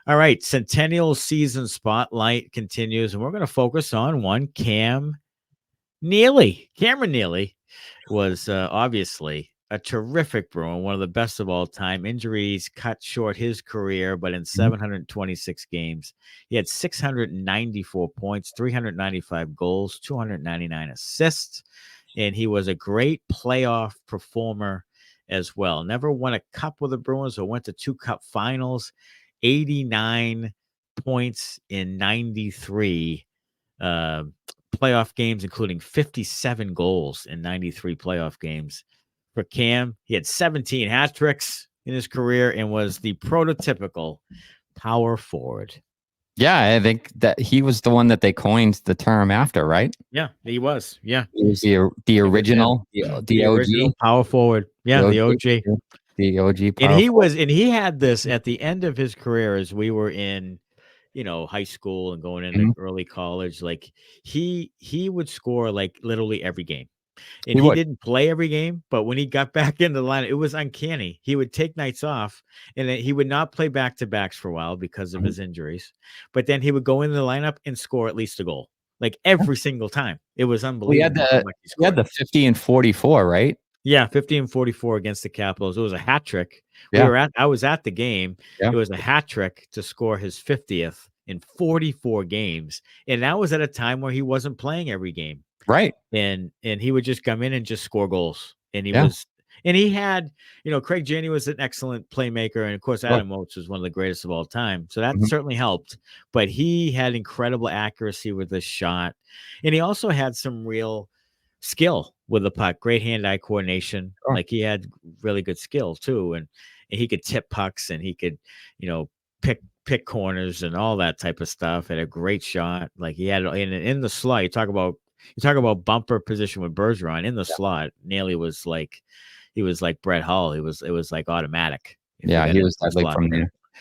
All right, Centennial season spotlight continues, and we're going to focus on one Cameron Neely was obviously a terrific Bruin, one of the best of all time. Injuries cut short his career, but in Mhm. 726 games, he had 694 points, 395 goals, 299 assists, and he was a great playoff performer as well. Never won a cup with the Bruins or went to 2 cup finals. 89 points in 93 uh, playoff games, including 57 goals in 93 playoff games. For Cam, he had 17 hat tricks in his career and was the prototypical power forward. Yeah, I think that he was the one that they coined the term after, right? Yeah, he was. Yeah, He was the it was him. original, the The OG, original power forward. the Yeah, the OG, OG. the OG And power he forward. was, and he had this at the end of his career as we were in, high school and going into Mhm. early college. Like he would score like literally every game. And He he would. didn't play every game, but when he got back into the line, it was uncanny. He would take nights off, and then he would not play back to backs for a while because of Mhm. his injuries. But then he would go into the lineup and score at least a goal, like every single time. It was Well, unbelievable how much he he had scored. the 50 and 44, right? Yeah, 50 and 44 against the Capitals. It was a hat trick. Yeah, I was at the game. yeah, It was a hat trick to score his 50th in 44 games. And that was at a time where he wasn't playing every game. right. And he would just come in and just score goals. And Yeah, he had, Craig Janney was an excellent playmaker, and of course sure. Adam Oates was one of the greatest of all time. So that Mhm. certainly helped. But he had incredible accuracy with the shot, and he also had some real skill with the puck, great hand-eye coordination. Sure. Like he had really good skill too, and he could tip pucks, and he could, you know, pick corners and all that type of stuff. Had a great shot. Like he had in the slot. You talk about bumper position with Bergeron in the Yeah, slot. Neely was like he was like Brett Hull. It was like automatic if he yeah, got he into was the deadly slot from there.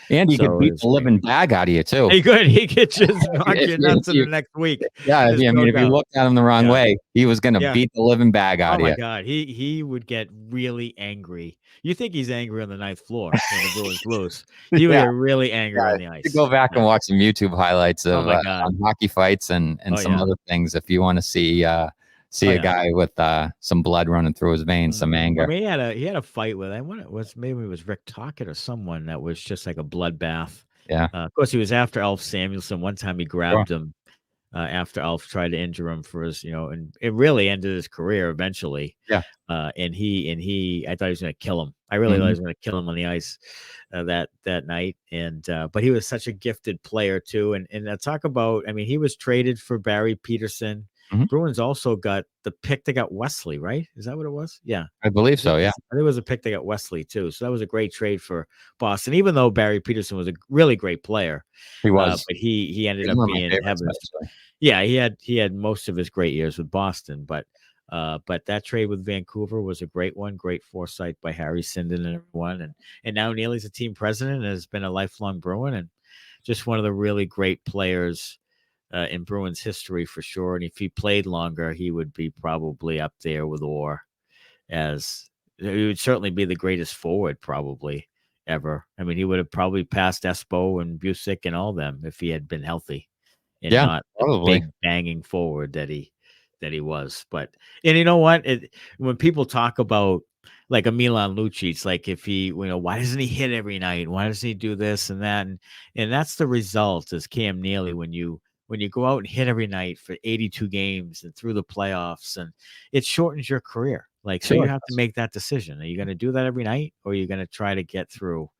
there, and he could So it beat was the great. living bag out of you too. He could. He could just knock If you you, nuts in the next week. yeah, There's I no mean, if you doubt. looked at him the wrong Yeah. way, he was going to Yeah. beat the living bag out Oh of my you. God. He would get really angry. You think he's angry on the ninth floor when the Bruins lose. He would Yeah, get really angry yeah. on the To ice. go back and Yeah. watch some YouTube highlights Oh of my God. on hockey fights and Oh some yeah. other things if you want to Oh see a yeah. guy with some blood running through his veins, some I anger. mean, he had a fight with I wonder it was maybe it was Rick Tocchet or someone that was just like a bloodbath. Yeah, Of course, he was after Alf Samuelson. One time he sure. grabbed him after Alf tried to injure him for his, and it really ended his career eventually. Yeah. And I thought he was going to kill him. I really thought he Mhm. was going to kill him on the ice that night. And but he was such a gifted player too. And talk about, I mean, he was traded for Barry Peterson. Mhm. Bruins also got the pick. They got Wesley, right? Is that what it was? Yeah. I believe so. Yeah, I think it was a pick they got Wesley too. So that was a great trade for Boston, even though Barry Peterson was a really great player. he was. But he ended He's up one of my being favorites, having his actually. yeah, he had most of his great years with Boston, but that trade with Vancouver was a great one, great foresight by Harry Sinden and everyone, and now Neely's a team president and has been a lifelong Bruin and just one of the really great players in Bruins history for sure. And if he played longer, he would be probably up there with Orr as he would certainly be the greatest forward probably ever. I mean, he would have probably passed Espo and Busick and all them if he had been healthy and Yeah, not the probably. big banging forward that he was. But and you know what? When people talk about like a Milan Lucic, like if he, why doesn't he hit every night? Why doesn't he do this and that? And that's the result as Cam Neely when you go out and hit every night for 82 games and through the playoffs, and it shortens your career. Like, so Sure. you have to make that decision. Are you going to do that every night or are you going to try to get through